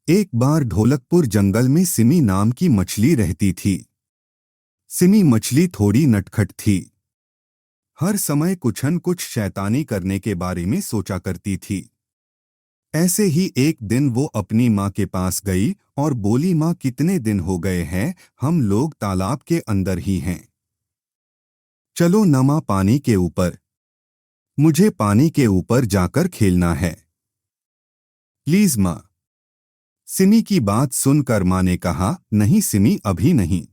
एक बार ढोलकपुर जंगल में सिमी नाम की मछली रहती थी। सिमी मछली थोड़ी नटखट थी। हर समय कुछ न कुछ शैतानी करने के बारे में सोचा करती थी। ऐसे ही एक दिन वो अपनी माँ के पास गई और बोली, माँ कितने दिन हो गए हैं, हम लोग तालाब के अंदर ही हैं। चलो न माँ, पानी के ऊपर। मुझे पानी के ऊपर जाकर खेलना है। प्लीज माँ। सिमी की बात सुनकर माँ ने कहा, नहीं सिमी, अभी नहीं।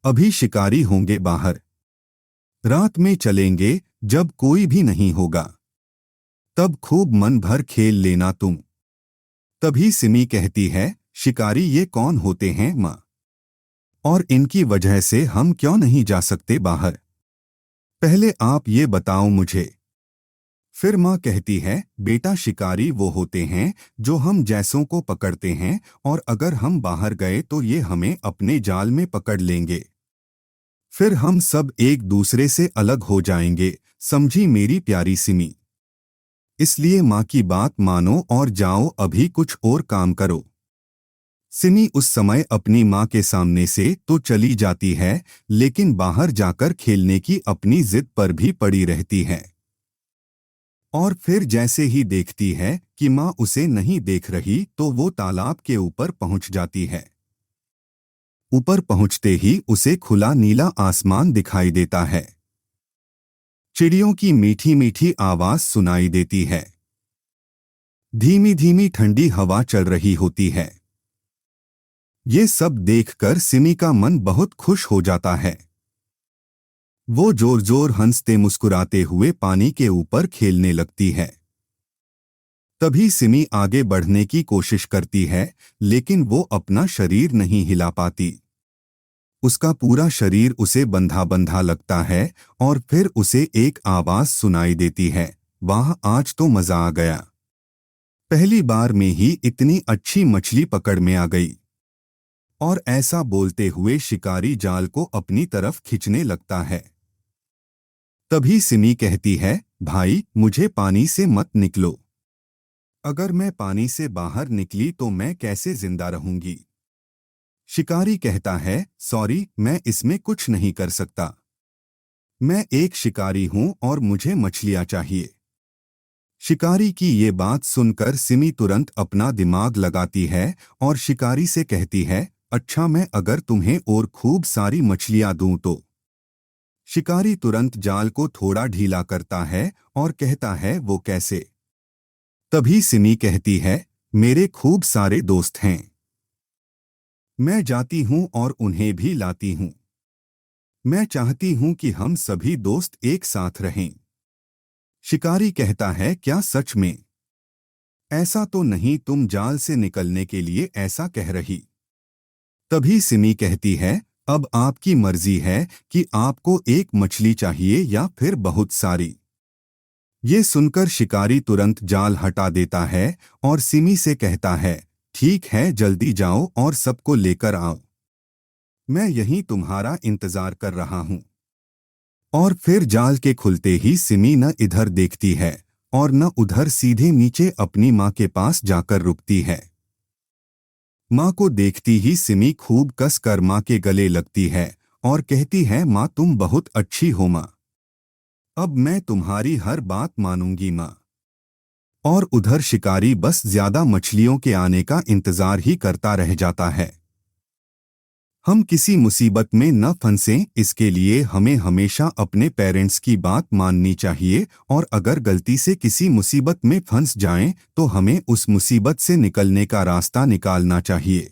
अभी शिकारी होंगे बाहर। रात में चलेंगे, जब कोई भी नहीं होगा। तब खूब मन भर खेल लेना तुम। तभी सिमी कहती है, शिकारी ये कौन होते हैं माँ? और इनकी वजह से हम क्यों नहीं जा सकते बाहर? पहले आप ये बताओ मुझे। फिर माँ कहती है, बेटा शिकारी वो होते हैं जो हम जैसों को पकड़ते हैं, और अगर हम बाहर गए तो ये हमें अपने जाल में पकड़ लेंगे। फिर हम सब एक दूसरे से अलग हो जाएंगे, समझी मेरी प्यारी सिमी? इसलिए माँ की बात मानो और जाओ अभी कुछ और काम करो। सिमी उस समय अपनी माँ के सामने से तो चली जाती है, लेकिन बाहर जाकर खेलने की अपनी जिद पर भी पड़ी रहती है। और फिर जैसे ही देखती है कि माँ उसे नहीं देख रही तो वो तालाब के ऊपर पहुंच जाती है। ऊपर पहुंचते ही उसे खुला नीला आसमान दिखाई देता है। चिड़ियों की मीठी मीठी आवाज सुनाई देती है। धीमी धीमी ठंडी हवा चल रही होती है। ये सब देखकर सिमी का मन बहुत खुश हो जाता है। वो जोर जोर हंसते मुस्कुराते हुए पानी के ऊपर खेलने लगती है। तभी सिमी आगे बढ़ने की कोशिश करती है, लेकिन वो अपना शरीर नहीं हिला पाती। उसका पूरा शरीर उसे बंधा बंधा लगता है और फिर उसे एक आवाज सुनाई देती है, वाह आज तो मजा आ गया। पहली बार में ही इतनी अच्छी मछली पकड़ में आ गई। और ऐसा बोलते हुए शिकारी जाल को अपनी तरफ खींचने लगता है। तभी सिमी कहती है, भाई मुझे पानी से मत निकलो। अगर मैं पानी से बाहर निकली तो मैं कैसे जिंदा रहूंगी? शिकारी कहता है, सॉरी, मैं इसमें कुछ नहीं कर सकता। मैं एक शिकारी हूं और मुझे मछलियां चाहिए। शिकारी की ये बात सुनकर सिमी तुरंत अपना दिमाग लगाती है और शिकारी से कहती है, अच्छा मैं अगर तुम्हें और खूब सारी मछलियां दूं तो? शिकारी तुरंत जाल को थोड़ा ढीला करता है और कहता है, वो कैसे? तभी सिमी कहती है, मेरे खूब सारे दोस्त हैं। मैं जाती हूं और उन्हें भी लाती हूं। मैं चाहती हूं कि हम सभी दोस्त एक साथ रहें। शिकारी कहता है, क्या सच में? ऐसा तो नहीं तुम जाल से निकलने के लिए ऐसा कह रही? तभी सिमी कहती है, अब आपकी मर्जी है कि आपको एक मछली चाहिए या फिर बहुत सारी। ये सुनकर शिकारी तुरंत जाल हटा देता है और सिमी से कहता है, ठीक है जल्दी जाओ और सबको लेकर आओ। मैं यहीं तुम्हारा इंतजार कर रहा हूं। और फिर जाल के खुलते ही सिमी न इधर देखती है और न उधर, सीधे नीचे अपनी माँ के पास जाकर रुकती है। माँ को देखती ही सिमी खूब कस कर माँ के गले लगती है और कहती है, माँ तुम बहुत अच्छी हो माँ। अब मैं तुम्हारी हर बात मानूंगी माँ। और उधर शिकारी बस ज्यादा मछलियों के आने का इंतजार ही करता रह जाता है। हम किसी मुसीबत में न फंसें, इसके लिए हमें हमेशा अपने पेरेंट्स की बात माननी चाहिए, और अगर गलती से किसी मुसीबत में फंस जाएं तो हमें उस मुसीबत से निकलने का रास्ता निकालना चाहिए।